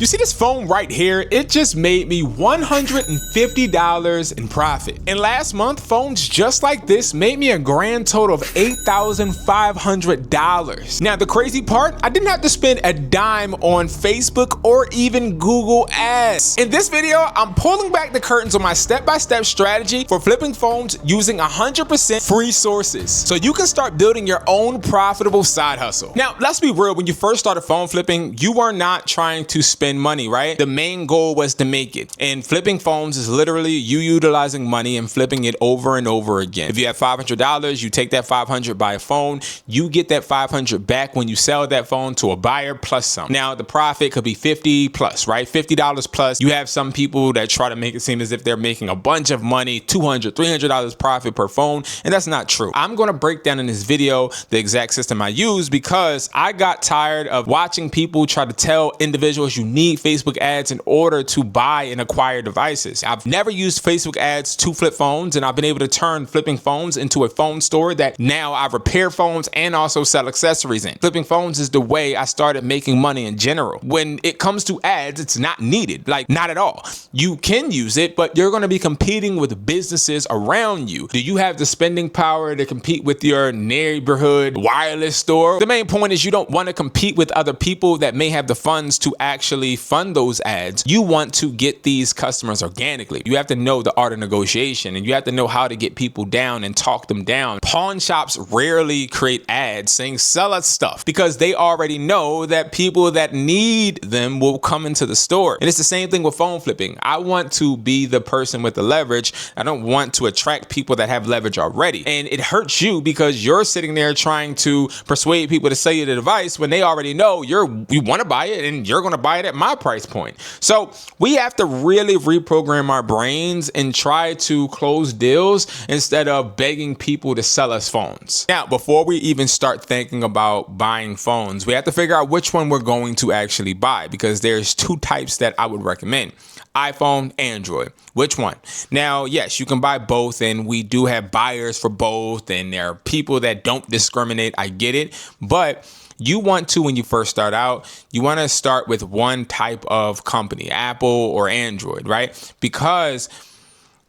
You see this phone right here? It just made me $150 in profit. And last month, phones just like this made me a grand total of $8,500. Now, the crazy part, I didn't have to spend a dime on Facebook or even Google ads. In this video, I'm pulling back the curtains on my step-by-step strategy for flipping phones using 100% free sources, so you can start building your own profitable side hustle. Now, let's be real, when you first started phone flipping, you were not trying to spend money, right? The main goal was to make it. And flipping phones is literally you utilizing money and flipping it over and over again. If you have $500, you take that $500, buy a phone, you get that $500 back when you sell that phone to a buyer plus some. Now, the profit could be 50 plus, right? $50 plus. You have some people that try to make it seem as if they're making a bunch of money, $200, $300 profit per phone, and that's not true. I'm going to break down in this video the exact system I use because I got tired of watching people try to tell individuals you need Facebook ads in order to buy and acquire devices. I've never used Facebook ads to flip phones, and I've been able to turn flipping phones into a phone store that now I repair phones and also sell accessories in. Flipping phones is the way I started making money in general. When it comes to ads, it's not needed, like not at all. You can use it, but you're going to be competing with businesses around you. Do you have the spending power to compete with your neighborhood wireless store? The main point is you don't want to compete with other people that may have the funds to actually fund those ads. You want to get these customers organically. You have to know the art of negotiation, and you have to know how to get people down and talk them down. Pawn shops rarely create ads saying sell us stuff because they already know that people that need them will come into the store. And it's the same thing with phone flipping. I want to be the person with the leverage. I don't want to attract people that have leverage already. And it hurts you because you're sitting there trying to persuade people to sell you the device when they already know you want to buy it and you're going to buy it at my price point. So we have to really reprogram our brains and try to close deals instead of begging people to sell us phones. Now, before we even start thinking about buying phones, we have to figure out which one we're going to actually buy, because there's two types that I would recommend: iPhone, Android. Which one? Now, yes, you can buy both, and we do have buyers for both, and there are people that don't discriminate. I get it, but you want to, when you first start out, you want to start with one type of company, Apple or Android, right? Because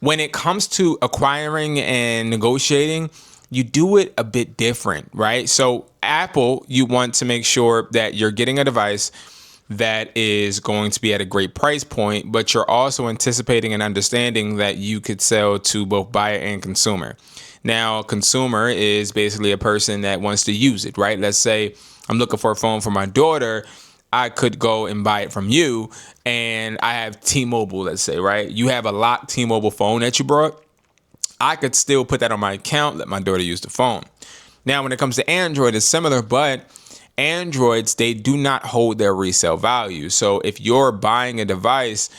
when it comes to acquiring and negotiating, you do it a bit different, right? So Apple, you want to make sure that you're getting a device that is going to be at a great price point, but you're also anticipating and understanding that you could sell to both buyer and consumer. Now, consumer is basically a person that wants to use it, right? Let's say I'm looking for a phone for my daughter. I could go and buy it from you, and I have T-Mobile, let's say, right? You have a locked T-Mobile phone that you brought. I could still put that on my account, let my daughter use the phone. Now, when it comes to Android, it's similar, but Androids, they do not hold their resale value. So if you're buying a device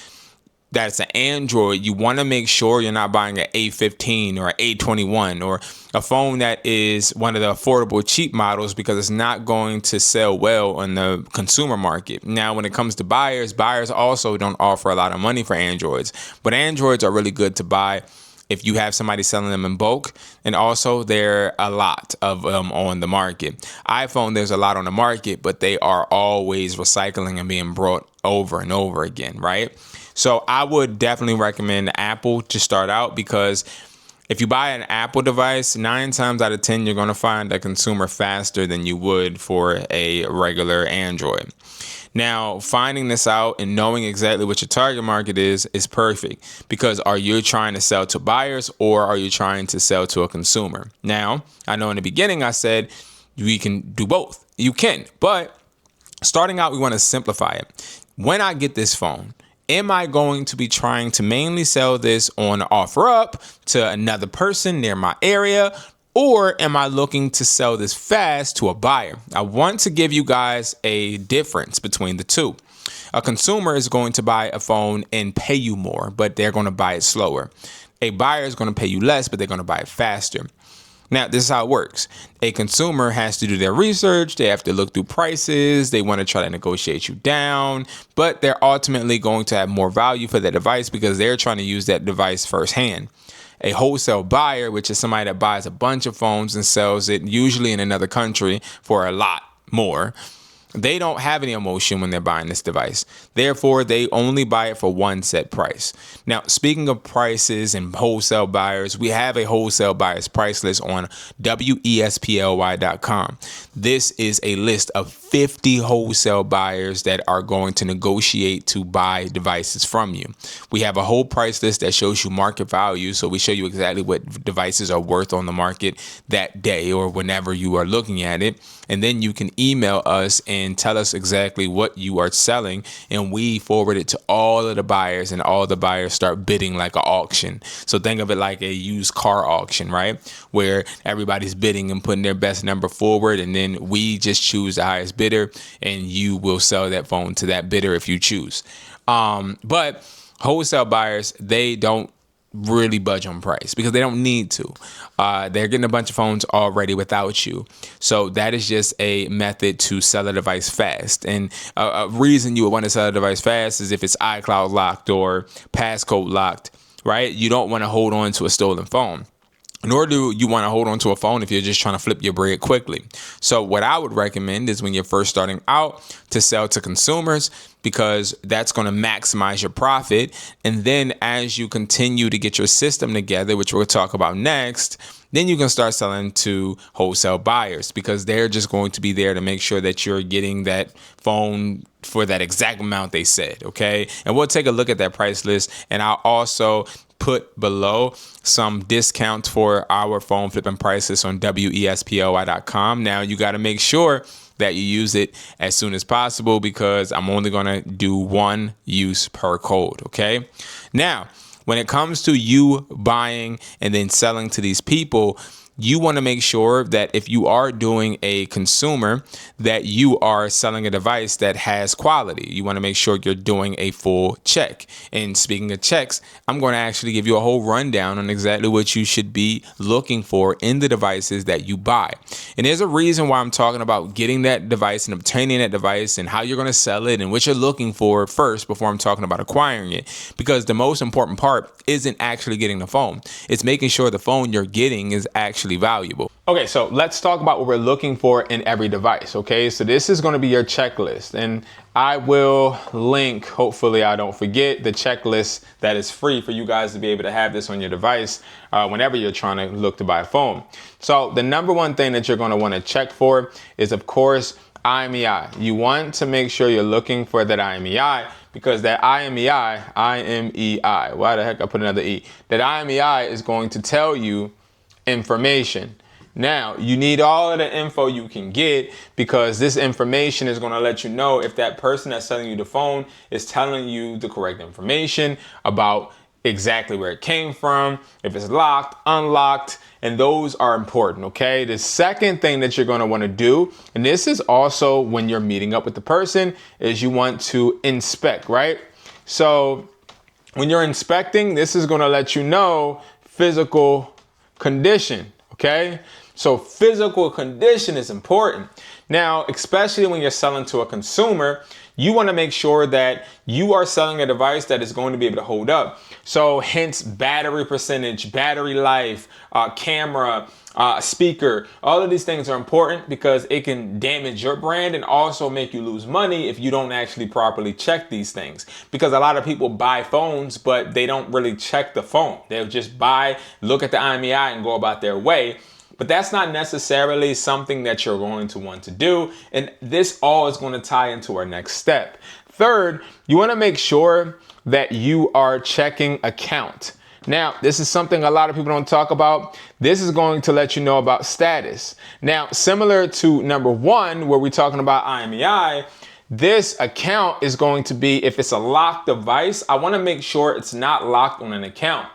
that's an Android, you want to make sure you're not buying an A15 or an A21 or a phone that is one of the affordable cheap models, because it's not going to sell well on the consumer market. Now, when it comes to buyers also don't offer a lot of money for Androids, but Androids are really good to buy if you have somebody selling them in bulk, and also there are a lot of them on the market. iPhone, there's a lot on the market, but they are always recycling and being brought over and over again, right? So I would definitely recommend Apple to start out, because if you buy an Apple device, 9 times out of 10, you're going to find a consumer faster than you would for a regular Android. Now, finding this out and knowing exactly what your target market is perfect, because are you trying to sell to buyers or are you trying to sell to a consumer? Now, I know in the beginning I said we can do both. You can, but starting out, we want to simplify it. When I get this phone, am I going to be trying to mainly sell this on OfferUp to another person near my area? Or am I looking to sell this fast to a buyer? I want to give you guys a difference between the two. A consumer is going to buy a phone and pay you more, but they're going to buy it slower. A buyer is going to pay you less, but they're going to buy it faster. Now, this is how it works. A consumer has to do their research. They have to look through prices. They want to try to negotiate you down, but they're ultimately going to have more value for that device because they're trying to use that device firsthand. A wholesale buyer, which is somebody that buys a bunch of phones and sells it usually in another country for a lot more, They don't have any emotion when they're buying this device. Therefore, they only buy it for one set price. Now, speaking of prices and wholesale buyers, we have a wholesale buyers price list on wesply.com. This is a list of 50 wholesale buyers that are going to negotiate to buy devices from you. We have a whole price list that shows you market value. So we show you exactly what devices are worth on the market that day or whenever you are looking at it. And then you can email us and tell us exactly what you are selling, and we forward it to all of the buyers, and all the buyers start bidding like an auction. So think of it like a used car auction, right? Where everybody's bidding and putting their best number forward, and then we just choose the highest bidder, and you will sell that phone to that bidder if you choose. But wholesale buyers, they don't really budge on price because they don't need to. They're getting a bunch of phones already without you. So that is just a method to sell a device fast. And a reason you would want to sell a device fast is if it's iCloud locked or passcode locked, right? You don't want to hold on to a stolen phone. Nor do you want to hold on to a phone if you're just trying to flip your bread quickly. So what I would recommend is when you're first starting out to sell to consumers, because that's going to maximize your profit. And then as you continue to get your system together, which we'll talk about next, then you can start selling to wholesale buyers because they're just going to be there to make sure that you're getting that phone for that exact amount they said. Okay. And we'll take a look at that price list. And I'll also put below some discounts for our phone flipping prices on wesply.com. Now you got to make sure that you use it as soon as possible because I'm only going to do one use per code. Okay. Now, when it comes to you buying and then selling to these people, you want to make sure that if you are doing a consumer, that you are selling a device that has quality. You want to make sure you're doing a full check. And speaking of checks, I'm going to actually give you a whole rundown on exactly what you should be looking for in the devices that you buy. And there's a reason why I'm talking about getting that device and obtaining that device and how you're going to sell it and what you're looking for first before I'm talking about acquiring it. Because the most important part isn't actually getting the phone. It's making sure the phone you're getting is actually valuable. Okay, so let's talk about what we're looking for in every device. Okay, so this is going to be your checklist, and I will link, hopefully I don't forget, the checklist that is free for you guys to be able to have this on your device whenever you're trying to look to buy a phone. So the number one thing that you're going to want to check for is, of course, IMEI. You want to make sure you're looking for that IMEI, because that IMEI, why the heck I put another E? That IMEI is going to tell you information. Now, you need all of the info you can get, because this information is going to let you know if that person that's selling you the phone is telling you the correct information about exactly where it came from, if it's locked, unlocked, and those are important, okay? The second thing that you're going to want to do, and this is also when you're meeting up with the person, is you want to inspect, right? So when you're inspecting, this is going to let you know physical condition, okay? So physical condition is important. Now, especially when you're selling to a consumer, you want to make sure that you are selling a device that is going to be able to hold up. So hence battery percentage, battery life, camera, speaker, all of these things are important because it can damage your brand and also make you lose money if you don't actually properly check these things. Because a lot of people buy phones, but they don't really check the phone. They'll just buy, look at the IMEI and go about their way. But that's not necessarily something that you're going to want to do. And this all is going to tie into our next step. Third, you want to make sure that you are checking account. Now, this is something a lot of people don't talk about. This is going to let you know about status. Now, similar to number one, where we're talking about IMEI, this account is going to be, if it's a locked device, I want to make sure it's not locked on an account.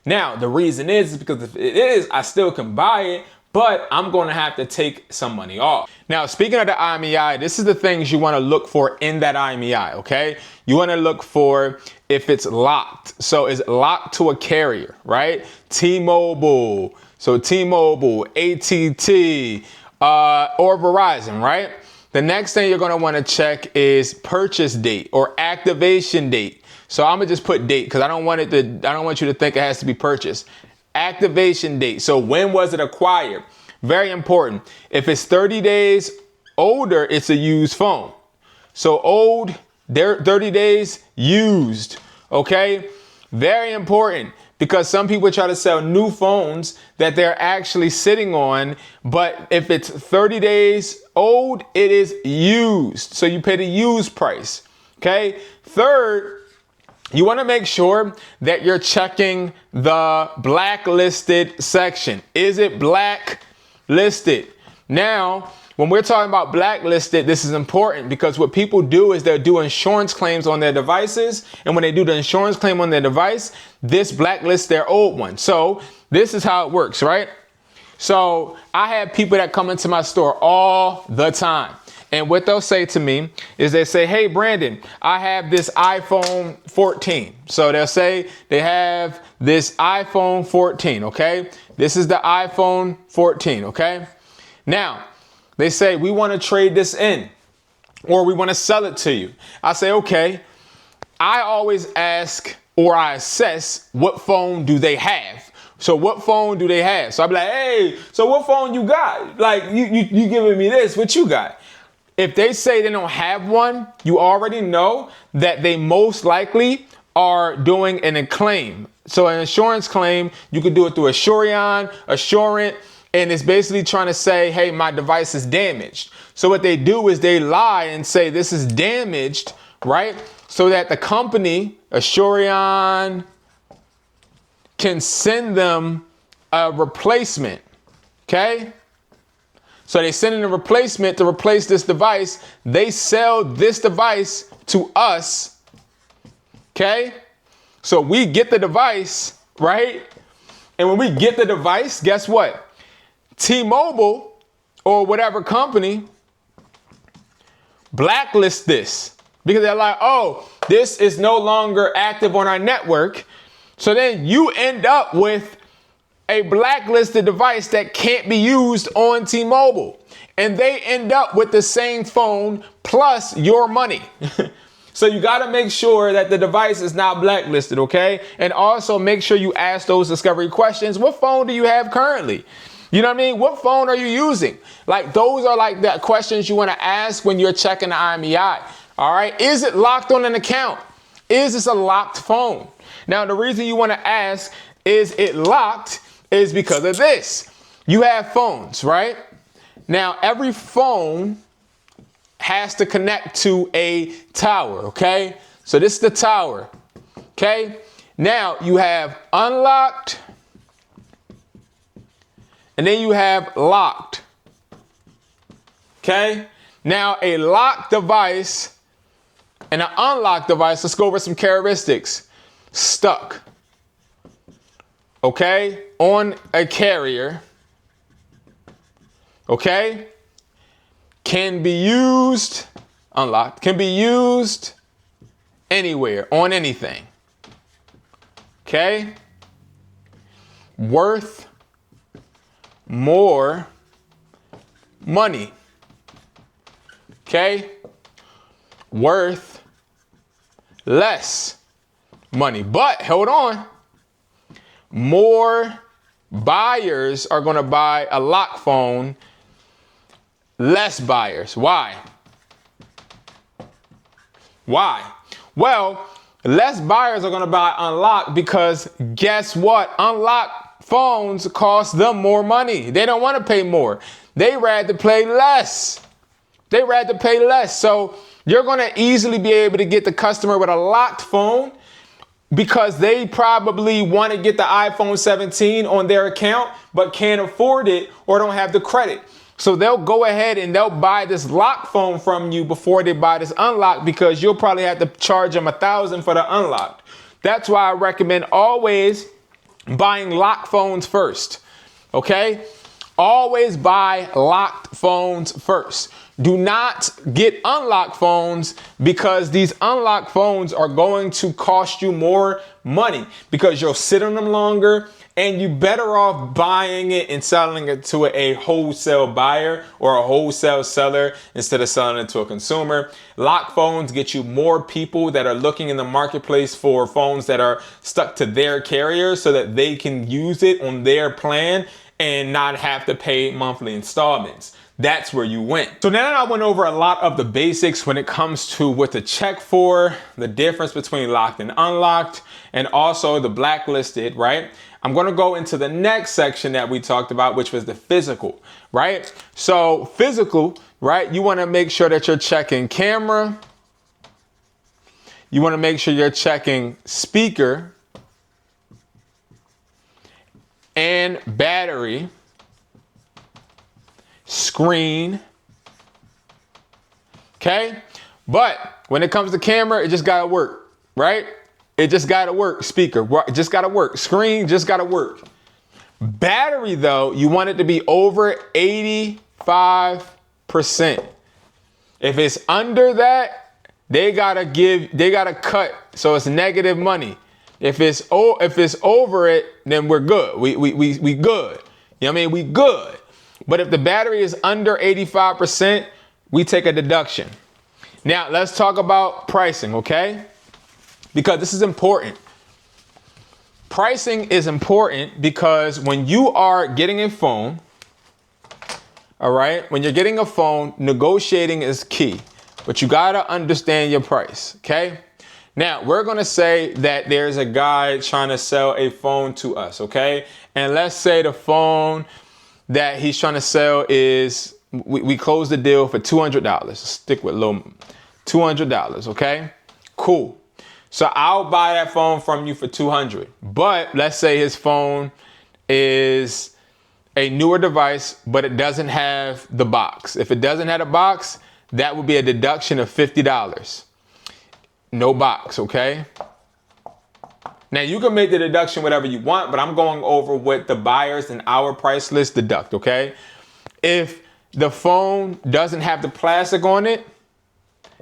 Now, the reason is because if it is, I still can buy it, but I'm going to have to take some money off. Now, speaking of the IMEI, this is the things you want to look for in that IMEI, okay? You want to look for if it's locked. So is it locked to a carrier, right? T-Mobile, so T-Mobile, AT&T, or Verizon, right? The next thing you're going to want to check is purchase date or activation date. So I'm gonna just put date because I don't want you to think it has to be purchased. Activation date. So when was it acquired? Very important. If it's 30 days older, it's a used phone. So old, 30 days, used, okay? Very important, because some people try to sell new phones that they're actually sitting on, but if it's 30 days old, it is used. So you pay the used price, okay? Third, you want to make sure that you're checking the blacklisted section. Is it blacklisted? Now, when we're talking about blacklisted, this is important, because what people do is they'll do insurance claims on their devices. And when they do the insurance claim on their device, this blacklists their old one. So this is how it works, right? So I have people that come into my store all the time. And what they'll say to me is they say, hey, Brandon, I have this iPhone 14. So they'll say they have this iPhone 14, okay? This is the iPhone 14, okay? Now, they say, we want to trade this in, or we want to sell it to you. I say, okay. I always ask, or I assess, what phone do they have? So what phone do they have? So I'll be like, hey, so what phone you got? Like, you giving me this, what you got? If they say they don't have one, you already know that they most likely are doing an claim. So an insurance claim, you could do it through Assurant, and it's basically trying to say, hey, my device is damaged. So what they do is they lie and say this is damaged, right? So that the company, Assurant, can send them a replacement, okay? So they send in a replacement to replace this device. They sell this device to us, okay? So we get the device, right? And when we get the device, guess what? T-Mobile or whatever company blacklist this, because they're like, oh, this is no longer active on our network. So then you end up with a blacklisted device that can't be used on T-Mobile, and they end up with the same phone plus your money. So you got to make sure that the device is not blacklisted, okay? And also make sure you ask those discovery questions. What phone do you have currently? You know what I mean? What phone are you using? Like, those are like the questions you want to ask when you're checking the IMEI. All right. Is it locked on an account? Is this a locked phone? Now, the reason you want to ask, is it locked, is because of this. You have phones, right? Now, every phone has to connect to a tower. Okay. So this is the tower. Okay. Now you have unlocked, and then you have locked. Okay. Now a locked device and an unlocked device, let's go over some characteristics. Stuck. Okay. On a carrier. Okay. Can be used, unlocked, can be used anywhere, on anything. Okay. Worth more money. Okay. Worth less money. But hold on. More buyers are going to buy a lock phone. Less buyers. Why? Why? Well, less buyers are going to buy unlocked because guess what? Unlocked phones cost them more money. They don't want to pay more. They rather pay less. They rather pay less. So you're going to easily be able to get the customer with a locked phone because they probably want to get the iPhone 17 on their account but can't afford it or don't have the credit. So they'll go ahead and they'll buy this locked phone from you before they buy this unlocked because you'll probably have to charge them $1,000 for the unlocked. That's why I recommend always buying locked phones first. Okay? Always buy locked phones first. Do not get unlocked phones because these unlocked phones are going to cost you more money because you'll sit on them longer. And you're better off buying it and selling it to a wholesale buyer or a wholesale seller instead of selling it to a consumer. Lock phones get you more people that are looking in the marketplace for phones that are stuck to their carrier so that they can use it on their plan and not have to pay monthly installments. that's where you win. So now that I went over a lot of the basics when it comes to what to check for, the difference between locked and unlocked, and also the blacklisted, right? I'm gonna go into the next section that we talked about, which was the physical, right? So physical, right? You wanna make sure that you're checking camera. You wanna make sure you're checking speaker and battery, screen, okay? But when it comes to camera, it just gotta work, right? It just gotta work. Speaker, it just gotta work. Screen, just gotta work. Battery though, you want it to be over 85%. If it's under that, they gotta cut, so it's negative money. If it's over it, then we're good. We good. You know what I mean? We good. But if the battery is under 85%, we take a deduction. Now let's talk about pricing, okay? Because this is important. Pricing is important because when you are getting a phone, all right, when you're getting a phone, negotiating is key, but you gotta understand your price, okay? Now, we're gonna say that there's a guy trying to sell a phone to us, okay? And let's say the phone that he's trying to sell is, we close the deal for $200. Stick with low, $200, okay? Cool. So I'll buy that phone from you for $200. But let's say his phone is a newer device, but it doesn't have the box. If it doesn't have a box, that would be a deduction of $50. No box, okay? Now you can make the deduction whatever you want, but I'm going over what the buyers in our price list deduct, okay? If the phone doesn't have the plastic on it,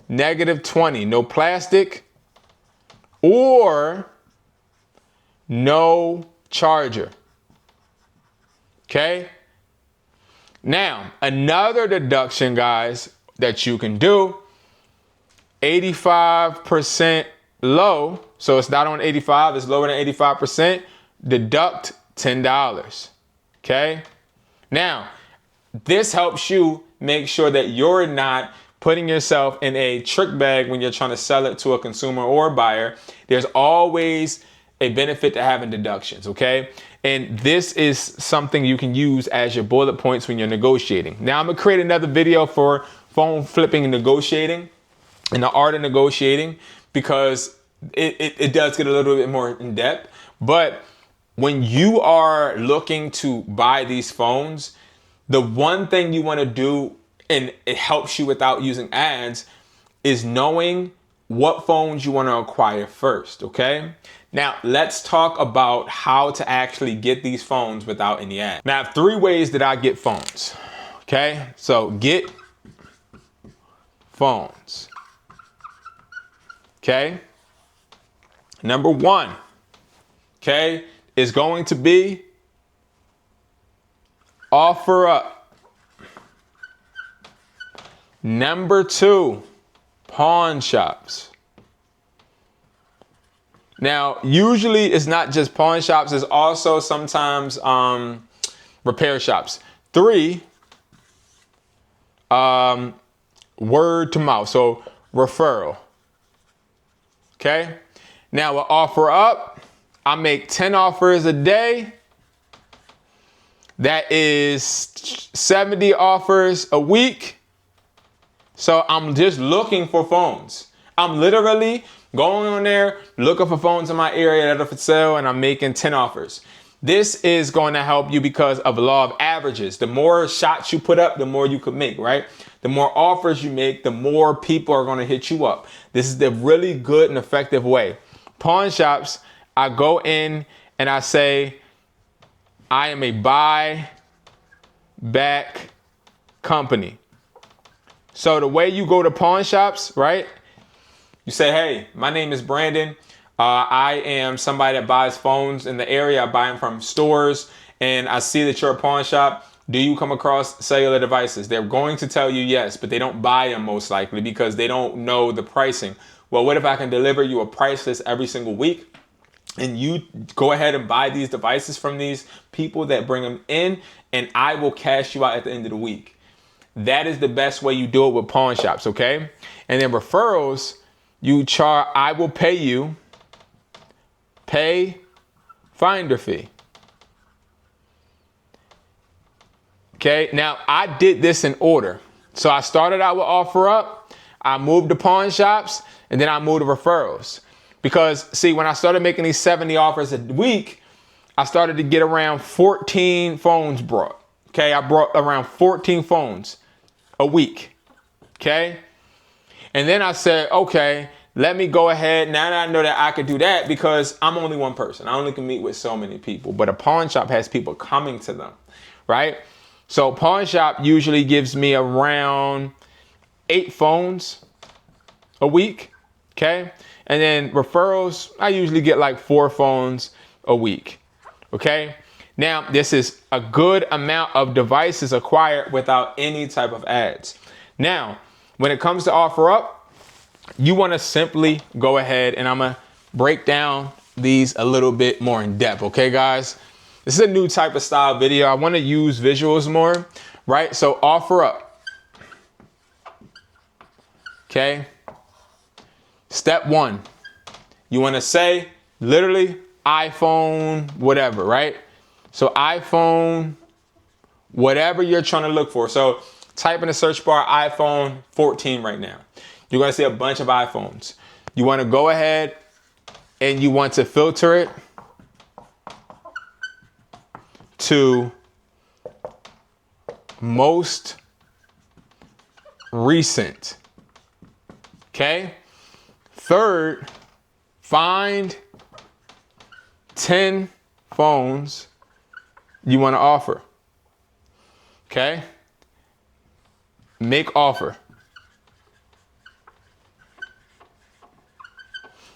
negative 20, no plastic, or no charger, okay? Now, another deduction, guys, that you can do, 85% low, so it's not on 85, it's lower than 85%, deduct $10, okay? Now, this helps you make sure that you're not putting yourself in a trick bag when you're trying to sell it to a consumer or a buyer. There's always a benefit to having deductions, okay? And this is something you can use as your bullet points when you're negotiating. Now I'm gonna create another video for phone flipping and negotiating and the art of negotiating, because it does get a little bit more in depth. But when you are looking to buy these phones, the one thing you wanna do, and it helps you without using ads, is knowing what phones you want to acquire first, okay? Now, let's talk about how to actually get these phones without any ads. Now, I have 3 ways that I get phones, okay? So, get phones, okay? Number 1, okay, is going to be OfferUp. Number 2, pawn shops. Now, usually it's not just pawn shops, it's also sometimes repair shops. 3, word to mouth, so referral. Okay? Now with OfferUp, I make 10 offers a day. That is 70 offers a week. So I'm just looking for phones. I'm literally going on there, looking for phones in my area that are for sale, and I'm making 10 offers. This is going to help you because of the law of averages. The more shots you put up, the more you could make, right? The more offers you make, the more people are going to hit you up. This is the really good and effective way. Pawn shops, I go in and I say, I am a buyback company. So the way you go to pawn shops, right? You say, hey, my name is Brandon. I am somebody that buys phones in the area. I buy them from stores, and I see that you're a pawn shop. Do you come across cellular devices? They're going to tell you yes, but they don't buy them most likely because they don't know the pricing. Well, what if I can deliver you a price list every single week, and you go ahead and buy these devices from these people that bring them in, and I will cash you out at the end of the week? That is the best way you do it with pawn shops, okay? And then referrals, you charge, I will pay you, pay finder fee. Okay, now I did this in order. So I started out with OfferUp, I moved to pawn shops, and then I moved to referrals. Because see, when I started making these 70 offers a week, I started to get around 14 phones brought. Okay, I brought around 14 phones a week. Okay, and then I said, okay, let me go ahead. Now that I know that I could do that, because I'm only one person. I only can meet with so many people. But a pawn shop has people coming to them, right? So pawn shop usually gives me around 8 phones a week, okay? And then referrals, I usually get like 4 phones a week, okay? Now, this is a good amount of devices acquired without any type of ads. Now, when it comes to OfferUp, you wanna simply go ahead, and I'm gonna break down these a little bit more in depth, okay, guys? This is a new type of style video. I wanna use visuals more, right? So OfferUp, okay? Step 1, you wanna say literally iPhone, whatever, right? So iPhone, whatever you're trying to look for. So type in the search bar iPhone 14 right now. You're gonna see a bunch of iPhones. You wanna go ahead and you want to filter it to most recent, okay? Third, find 10 phones you want to offer, okay? Make offer.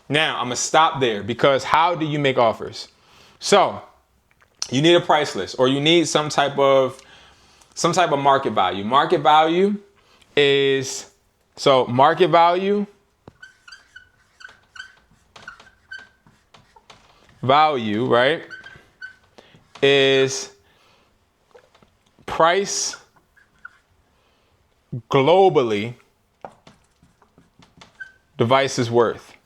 Now, I'm gonna stop there, because how do you make offers? So, you need a price list, or you need some type of market value. Market value is, so market value right, is price globally devices worth.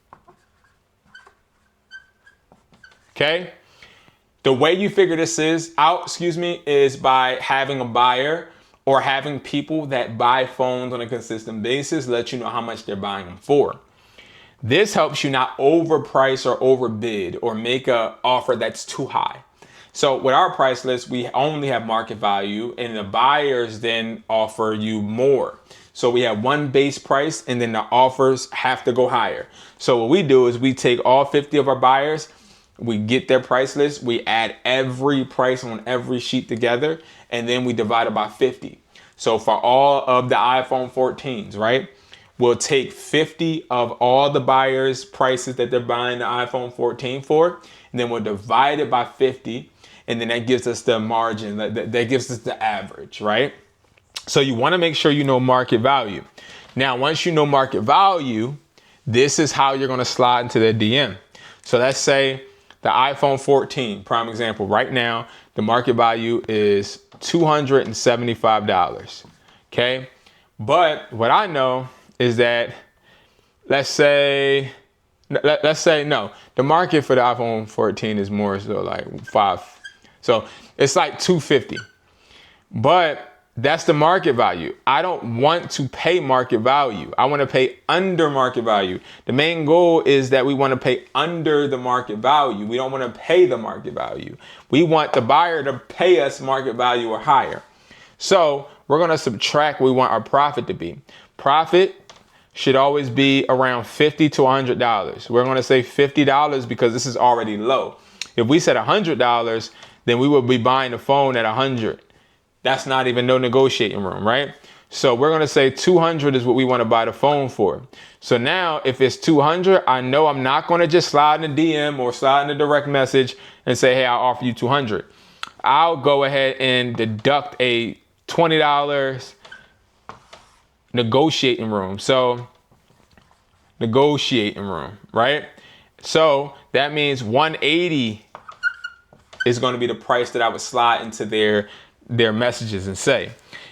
Okay? The way you figure this out, is by having a buyer or having people that buy phones on a consistent basis let you know how much they're buying them for. This helps you not overprice or overbid or make an offer that's too high. So with our price list, we only have market value, and the buyers then offer you more. So we have one base price, and then the offers have to go higher. So what we do is we take all 50 of our buyers, we get their price list, we add every price on every sheet together, and then we divide it by 50. So for all of the iPhone 14s, right, we'll take 50 of all the buyers' prices that they're buying the iPhone 14 for, and then we'll divide it by 50, and then that gives us the margin, that gives us the average, right? So you want to make sure you know market value. Now, once you know market value, this is how you're going to slide into their DM. So let's say the iPhone 14, prime example, right now, the market value is $275, okay? But what I know is that, let's say no, the market for the iPhone 14 is more so like 5. So it's like $250, but that's the market value. I don't want to pay market value. I want to pay under market value. The main goal is that we want to pay under the market value. We don't want to pay the market value. We want the buyer to pay us market value or higher. So we're going to subtract what we want our profit to be. Profit should always be around $50 to $100. We're going to say $50 because this is already low. If we said $100, then we would be buying the phone at $100. That's not even no negotiating room, right? So we're going to say 200 is what we want to buy the phone for. So now if it's 200, I know I'm not going to just slide in a DM or slide in a direct message and say, hey, I'll offer you 200. I'll go ahead and deduct a $20 negotiating room. So negotiating room, right? So that means 180 is going to be the price that I would slide into their messages and say.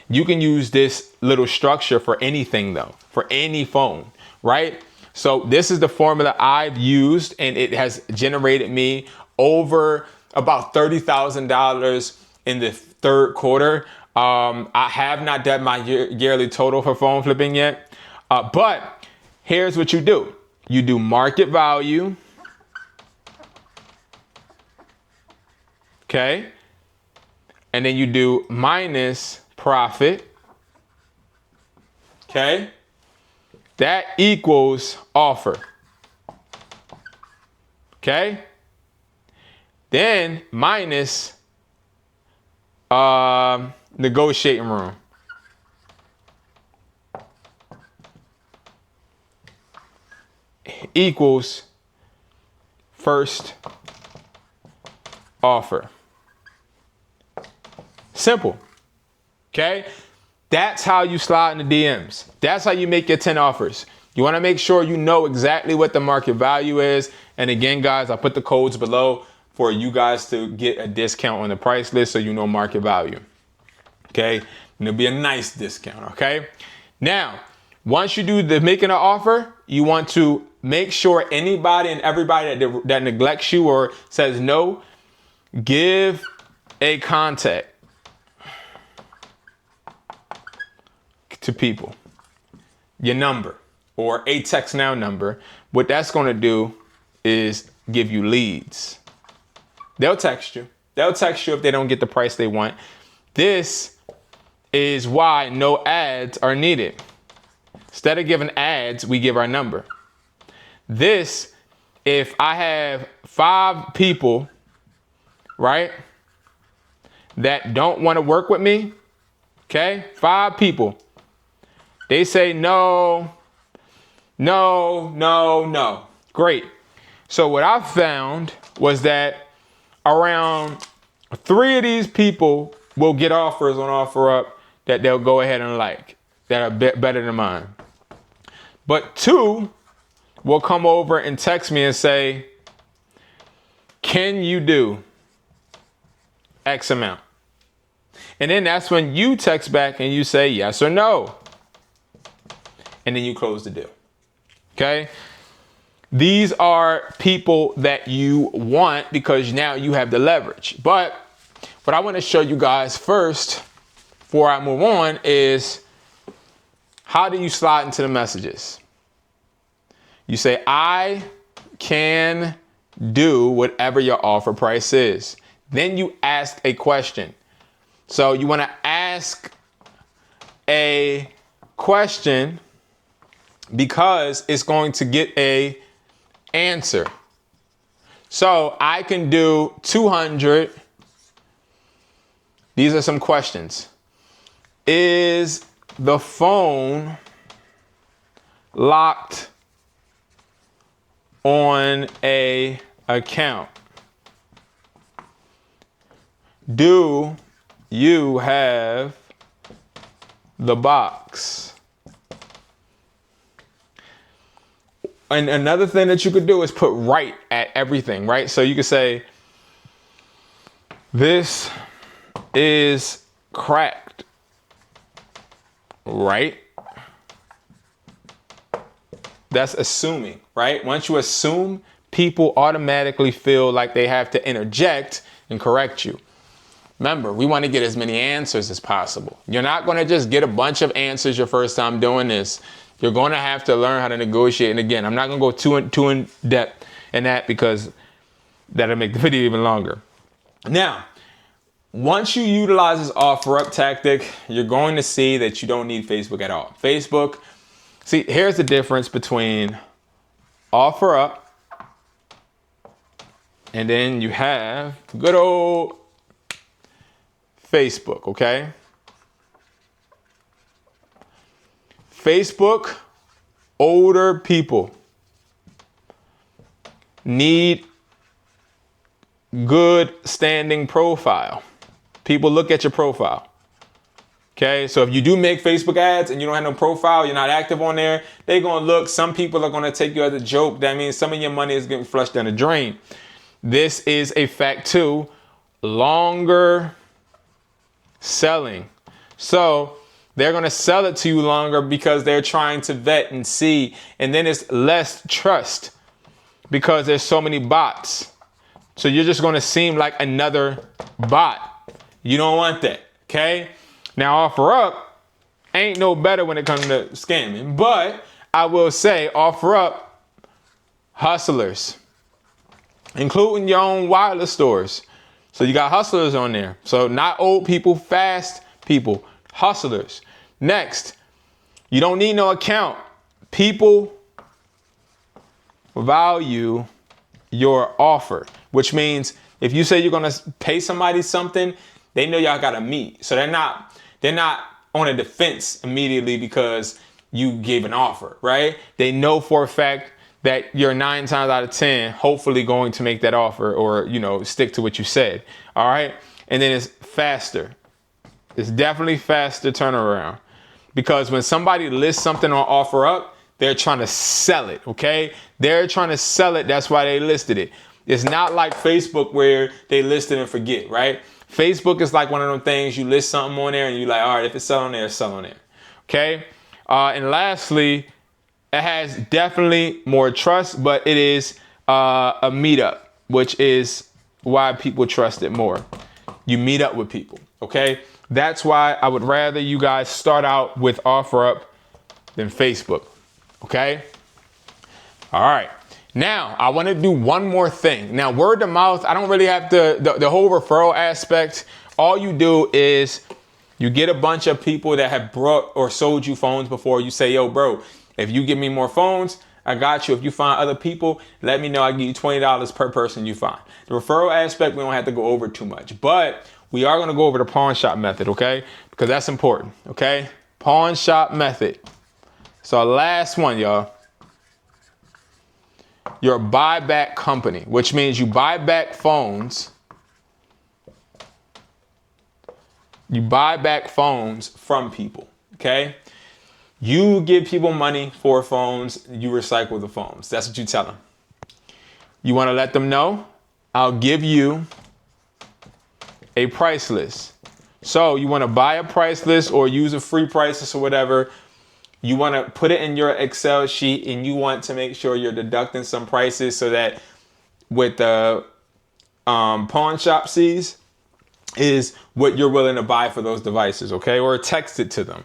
You can use this little structure for anything though, for any phone, right? So this is the formula I've used, and it has generated me over about $30,000 in the third quarter. I have not done my yearly total for phone flipping yet, but here's what you do. You do market value, okay? And then you do minus profit, okay? That equals offer, okay? Then minus negotiating room. Equals first offer. Simple, okay? That's how you slide in the DMs. That's how you make your 10 offers. You wanna make sure you know exactly what the market value is. And again, guys, I'll put the codes below for you guys to get a discount on the price list so you know market value, okay? And it'll be a nice discount, okay? Now, once you do the making an offer, you want to make sure anybody and everybody that neglects you or says no, give a contact to people, your number or a text now number. What that's going to do is give you leads. They'll text you. They'll text you if they don't get the price they want. This is why no ads are needed. Instead of giving ads, we give our number. This, if I have 5 people, right, that don't want to work with me, okay, 5 people, they say no, no, no, no. Great. So what I found was that around 3 of these people will get offers on OfferUp that they'll go ahead and like, that are better than mine. But 2 will come over and text me and say, can you do X amount? And then that's when you text back and you say yes or no. And then you close the deal, okay? These are people that you want because now you have the leverage. But what I want to show you guys first, before I move on, is how do you slide into the messages? You say, I can do whatever your offer price is. Then you ask a question. So you want to ask a question because it's going to get a answer. So I can do 200. These are some questions. Is the phone locked on a account? Do you have the box? And another thing that you could do is put right at everything, right? So you could say, this is cracked, right? That's assuming, right? Once you assume, people automatically feel like they have to interject and correct you. Remember, we want to get as many answers as possible. You're not going to just get a bunch of answers your first time doing this. You're going to have to learn how to negotiate. And again, I'm not going to go too in depth in that because that'll make the video even longer. Now, once you utilize this OfferUp tactic, you're going to see that you don't need Facebook at all. Facebook, see, here's the difference between OfferUp and then you have good old Facebook, okay? Facebook, older people need good standing profile. People look at your profile. Okay, so if you do make Facebook ads and you don't have no profile, you're not active on there, they're gonna look, some people are gonna take you as a joke. That means some of your money is getting flushed down the drain. This is a fact too. Longer selling. So they're going to sell it to you longer because they're trying to vet and see. And then it's less trust because there's so many bots. So you're just going to seem like another bot. You don't want that. Okay. Now OfferUp ain't no better when it comes to scamming, but I will say OfferUp hustlers, including your own wireless stores. So you got hustlers on there. So not old people, fast people, hustlers. Next, you don't need no account. People value your offer, which means if you say you're gonna pay somebody something, they know y'all gotta meet. So they're not on a defense immediately because you gave an offer, right? They know for a fact that you're 9 times out of 10 hopefully going to make that offer or, you know, stick to what you said. All right. And then it's faster. It's definitely faster turnaround because when somebody lists something on OfferUp, they're trying to sell it. Okay. They're trying to sell it. That's why they listed it. It's not like Facebook where they list it and forget, right? Facebook is like one of them things you list something on there and you're like, all right, if it's selling there, it's selling there. Okay. And lastly, it has definitely more trust, but it is a meetup, which is why people trust it more. You meet up with people, okay? That's why I would rather you guys start out with OfferUp than Facebook, okay? All right. Now, I want to do one more thing. Now, word of mouth, I don't really have the whole referral aspect. All you do is you get a bunch of people that have brought or sold you phones before. You say, yo, bro, if you give me more phones, I got you. If you find other people, let me know. I give you $20 per person you find. The referral aspect, we don't have to go over too much, but we are going to go over the pawn shop method, okay? Because that's important, okay? Pawn shop method. So last one, y'all. You're a buyback company, which means you buy back phones. You buy back phones from people, okay? You give people money for phones, you recycle the phones. That's what you tell them. You want to let them know, I'll give you a price list. So you want to buy a price list or use a free price list or whatever. You want to put it in your Excel sheet and you want to make sure you're deducting some prices so that what the pawn shop sees is what you're willing to buy for those devices, okay? Or text it to them.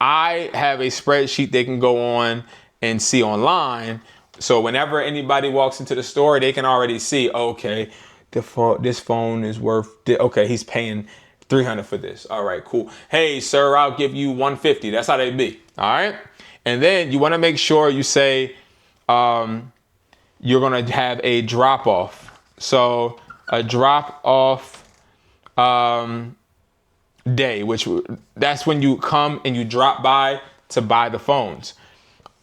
I have a spreadsheet they can go on and see online. So whenever anybody walks into the store, they can already see, okay, this phone is worth, okay, he's paying $300 for this. All right, cool. Hey, sir, I'll give you $150. That's how they be. All right. And then you want to make sure you say you're going to have a drop off. So a drop off day, which that's when you come and you drop by to buy the phones.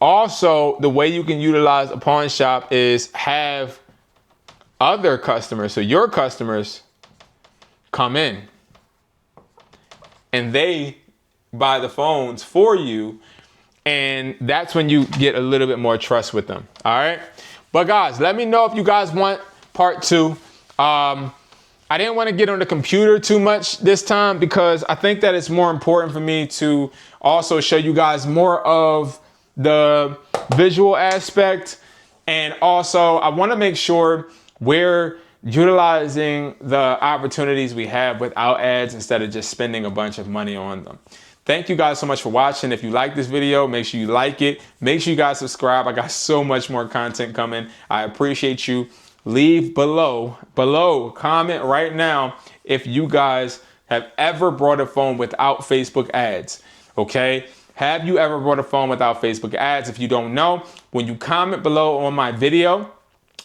Also, the way you can utilize a pawn shop is have other customers, so your customers come in and they buy the phones for you, and that's when you get a little bit more trust with them. All right, but guys, let me know if you guys want part 2. I didn't want to get on the computer too much this time because I think that it's more important for me to also show you guys more of the visual aspect. And also I want to make sure we're utilizing the opportunities we have without ads instead of just spending a bunch of money on them. Thank you guys so much for watching. If you like this video, make sure you like it. Make sure you guys subscribe. I got so much more content coming. I appreciate you. Leave below, comment right now if you guys have ever bought a phone without Facebook ads, okay? Have you ever bought a phone without Facebook ads? If you don't know, when you comment below on my video,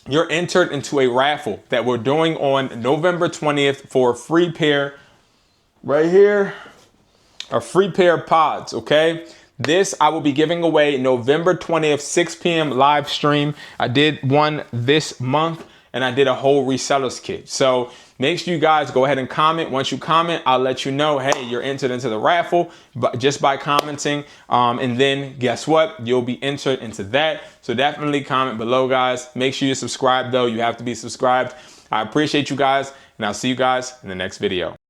you're entered into a raffle that we're doing on November 20th for a free pair right here, a free pair of pods, okay? This I will be giving away November 20th, 6 p.m. live stream. I did one this month and I did a whole resellers kit. So make sure you guys go ahead and comment. Once you comment, I'll let you know, hey, you're entered into the raffle but just by commenting. And then guess what? You'll be entered into that. So definitely comment below, guys. Make sure you subscribe though. You have to be subscribed. I appreciate you guys and I'll see you guys in the next video.